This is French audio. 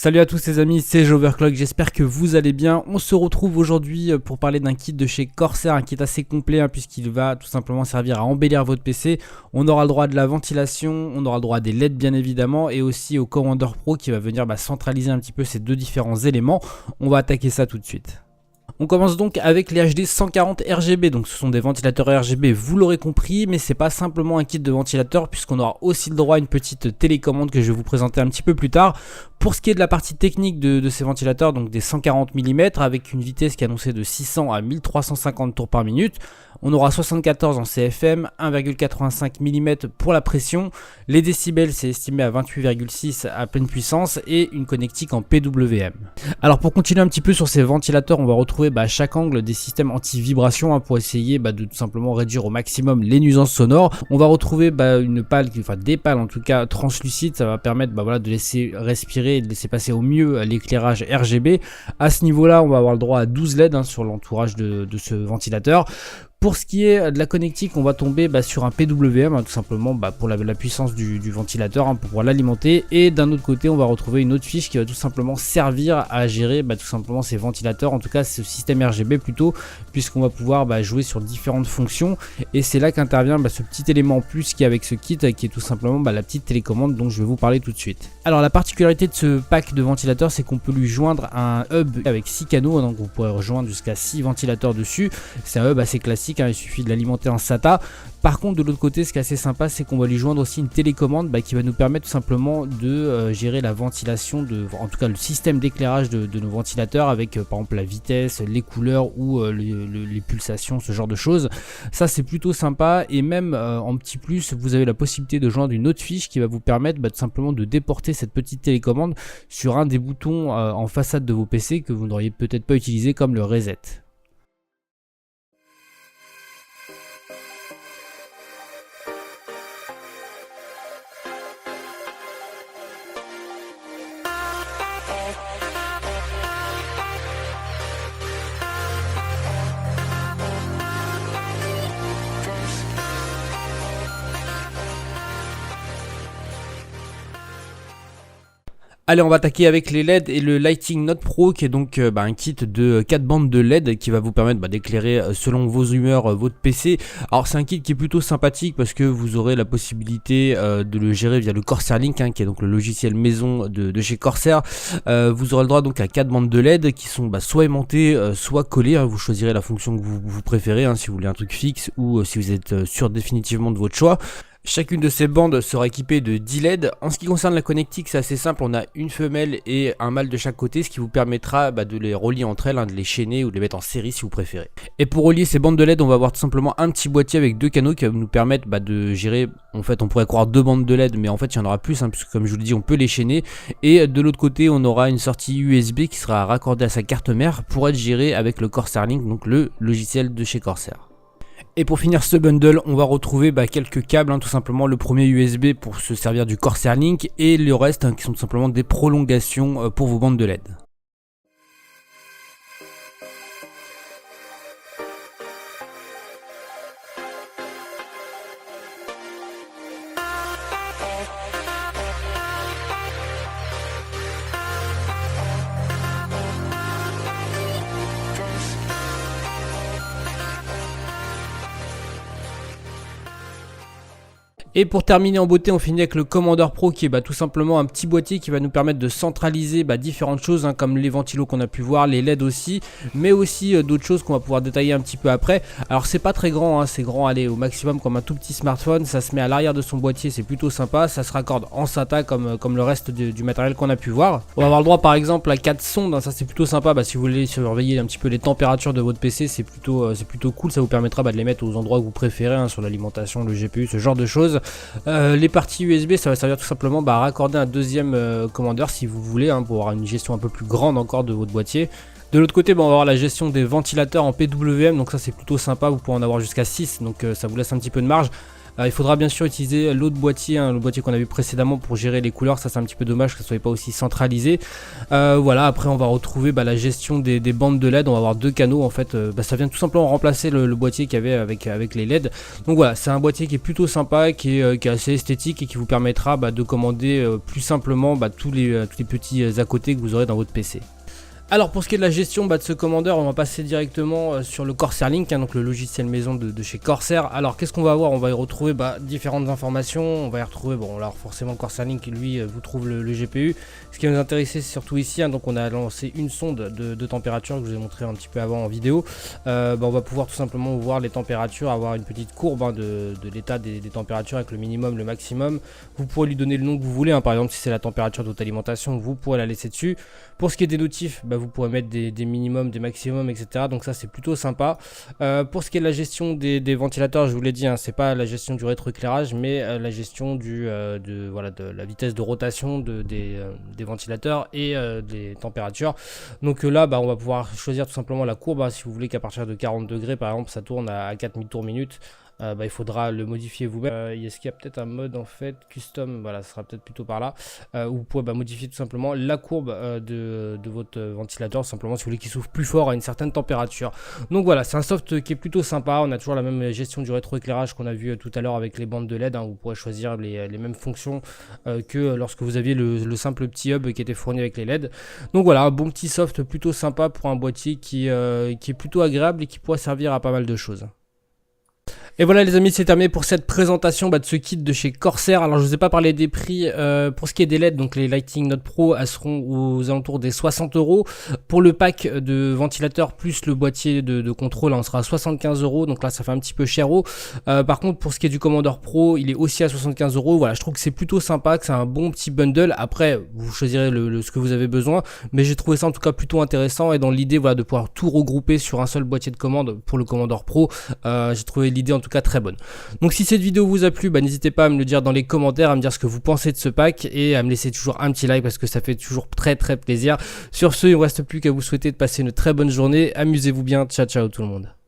Salut à tous les amis, c'est Joverclock, j'espère que vous allez bien. On se retrouve aujourd'hui pour parler d'un kit de chez Corsair, un kit assez complet puisqu'il va tout simplement servir à embellir votre PC. On aura le droit de la ventilation, on aura le droit à des LED bien évidemment et aussi au Commander Pro qui va venir centraliser un petit peu ces deux différents éléments. On va attaquer ça tout de suite. On commence donc avec les HD 140 RGB, donc ce sont des ventilateurs RGB, vous l'aurez compris, mais c'est pas simplement un kit de ventilateur puisqu'on aura aussi le droit à une petite télécommande que je vais vous présenter un petit peu plus tard. Pour ce qui est de la partie technique de ces ventilateurs, donc des 140 mm avec une vitesse qui est annoncée de 600 à 1350 tours par minute, on aura 74 en CFM, 1,85 mm pour la pression, les décibels c'est estimé à 28,6 à pleine puissance et une connectique en PWM. Alors pour continuer un petit peu sur ces ventilateurs, on va retrouver à chaque angle des systèmes anti-vibration pour essayer de tout simplement réduire au maximum les nuisances sonores. On va retrouver une pale, des pales en tout cas translucides, ça va permettre de laisser respirer et de laisser passer au mieux l'éclairage RGB. À ce niveau là on va avoir le droit à 12 LED sur l'entourage de ce ventilateur. Pour ce qui est de la connectique, on va tomber sur un PWM, tout simplement pour la puissance du ventilateur, pour pouvoir l'alimenter. Et d'un autre côté, on va retrouver une autre fiche qui va tout simplement servir à gérer tout simplement ces ventilateurs, en tout cas ce système RGB plutôt, puisqu'on va pouvoir jouer sur différentes fonctions. Et c'est là qu'intervient ce petit élément en plus qui est avec ce kit, qui est tout simplement la petite télécommande dont je vais vous parler tout de suite. Alors la particularité de ce pack de ventilateurs, c'est qu'on peut lui joindre un hub avec 6 canaux, donc vous pourrez rejoindre jusqu'à 6 ventilateurs dessus. C'est un hub assez classique. Il suffit de l'alimenter en SATA. Par contre, de l'autre côté, ce qui est assez sympa, c'est qu'on va lui joindre aussi une télécommande qui va nous permettre tout simplement de gérer la ventilation, en tout cas le système d'éclairage de nos ventilateurs avec par exemple la vitesse, les couleurs ou les pulsations, ce genre de choses. Ça, c'est plutôt sympa et même en petit plus, vous avez la possibilité de joindre une autre fiche qui va vous permettre tout simplement de déporter cette petite télécommande sur un des boutons en façade de vos PC que vous n'auriez peut-être pas utilisé comme le reset. Allez, on va attaquer avec les LED et le Lighting Note Pro qui est donc un kit de 4 bandes de LED qui va vous permettre d'éclairer selon vos humeurs votre PC. Alors c'est un kit qui est plutôt sympathique parce que vous aurez la possibilité de le gérer via le Corsair Link qui est donc le logiciel maison de chez Corsair. Vous aurez le droit donc à 4 bandes de LED qui sont soit aimantées soit collées. Vous choisirez la fonction que vous préférez si vous voulez un truc fixe ou si vous êtes sûr définitivement de votre choix. Chacune de ces bandes sera équipée de 10 LED. En ce qui concerne la connectique, c'est assez simple, on a une femelle et un mâle de chaque côté, ce qui vous permettra de les relier entre elles, de les chaîner ou de les mettre en série si vous préférez. Et pour relier ces bandes de LED, on va avoir tout simplement un petit boîtier avec 2 canaux qui va nous permettre de gérer, en fait on pourrait croire 2 bandes de LED, mais en fait il y en aura plus, puisque comme je vous le dis on peut les chaîner. Et de l'autre côté on aura une sortie USB qui sera raccordée à sa carte mère pour être gérée avec le Corsair Link, donc le logiciel de chez Corsair. Et pour finir ce bundle, on va retrouver quelques câbles, tout simplement le premier USB pour se servir du Corsair Link et le reste qui sont tout simplement des prolongations pour vos bandes de LED. Et pour terminer en beauté, on finit avec le Commander Pro qui est tout simplement un petit boîtier qui va nous permettre de centraliser différentes choses comme les ventilos qu'on a pu voir, les LED aussi, mais aussi d'autres choses qu'on va pouvoir détailler un petit peu après. Alors c'est pas très grand, c'est grand au maximum comme un tout petit smartphone, ça se met à l'arrière de son boîtier, c'est plutôt sympa, ça se raccorde en SATA comme le reste du matériel qu'on a pu voir. On va avoir le droit par exemple à 4 sondes, ça c'est plutôt sympa si vous voulez surveiller un petit peu les températures de votre PC, c'est plutôt cool, ça vous permettra de les mettre aux endroits que vous préférez, sur l'alimentation, le GPU, ce genre de choses. Les parties USB, ça va servir tout simplement à raccorder un deuxième Commander si vous voulez, pour avoir une gestion un peu plus grande encore de votre boîtier. De l'autre côté, on va avoir la gestion des ventilateurs en PWM, donc ça c'est plutôt sympa, vous pouvez en avoir jusqu'à 6, donc ça vous laisse un petit peu de marge. Il faudra bien sûr utiliser l'autre boîtier, hein, le boîtier qu'on a vu précédemment pour gérer les couleurs. Ça c'est un petit peu dommage que ça soit pas aussi centralisé. Voilà, après on va retrouver la gestion des bandes de LED. On va avoir 2 canaux en fait. Ça vient tout simplement remplacer le boîtier qu'il y avait avec les LED. Donc voilà, c'est un boîtier qui est plutôt sympa, qui est assez esthétique et qui vous permettra de commander plus simplement tous les petits à côté que vous aurez dans votre PC. Alors pour ce qui est de la gestion de ce commandeur, on va passer directement sur le Corsair Link, hein, donc le logiciel maison de chez Corsair. Alors qu'est-ce qu'on va avoir? On va y retrouver différentes informations, on va y retrouver, alors forcément Corsair Link lui vous trouve le GPU. Ce qui va nous intéresser c'est surtout ici, hein, donc on a lancé une sonde de température que je vous ai montré un petit peu avant en vidéo. On va pouvoir tout simplement voir les températures, avoir une petite courbe de l'état des températures avec le minimum, le maximum. Vous pourrez lui donner le nom que vous voulez, hein, par exemple si c'est la température de votre alimentation, vous pourrez la laisser dessus. Pour ce qui est des notifs, vous pourrez mettre des minimums, des maximums, etc. Donc ça c'est plutôt sympa. Pour ce qui est de la gestion des ventilateurs, je vous l'ai dit, hein, c'est pas la gestion du rétroéclairage, mais la gestion de la vitesse de rotation des ventilateurs et des températures. Donc là, on va pouvoir choisir tout simplement la courbe. Si vous voulez qu'à partir de 40 degrés, par exemple, ça tourne à 4000 tours minute. Il faudra le modifier vous-même. Est-ce qu'il y a peut-être un mode en fait custom, voilà, ce sera peut-être plutôt par là, où vous pouvez modifier tout simplement la courbe de votre ventilateur, simplement si vous voulez qu'il souffle plus fort à une certaine température. Donc voilà, c'est un soft qui est plutôt sympa. On a toujours la même gestion du rétroéclairage qu'on a vu tout à l'heure avec les bandes de LED, hein, vous pourrez choisir les mêmes fonctions que lorsque vous aviez le simple petit hub qui était fourni avec les LED. Donc voilà, un bon petit soft plutôt sympa pour un boîtier qui est plutôt agréable et qui pourrait servir à pas mal de choses. Et voilà les amis, c'est terminé pour cette présentation de ce kit de chez Corsair. Alors je vous ai pas parlé des prix pour ce qui est des LED, donc les Lighting Note Pro, elles seront aux alentours des 60 €. Pour le pack de ventilateur plus le boîtier de contrôle, on sera à 75 €, donc là ça fait un petit peu cher. Par contre pour ce qui est du Commander Pro, il est aussi à 75 €. Voilà, je trouve que c'est plutôt sympa, que c'est un bon petit bundle. Après vous choisirez ce que vous avez besoin, mais j'ai trouvé ça en tout cas plutôt intéressant et dans l'idée de pouvoir tout regrouper sur un seul boîtier de commande pour le Commander Pro, j'ai trouvé l'idée en tout cas très bonne. Donc si cette vidéo vous a plu, n'hésitez pas à me le dire dans les commentaires, à me dire ce que vous pensez de ce pack et à me laisser toujours un petit like parce que ça fait toujours très plaisir. Sur ce, il ne reste plus qu'à vous souhaiter de passer une très bonne journée. Amusez-vous bien. Ciao tout le monde.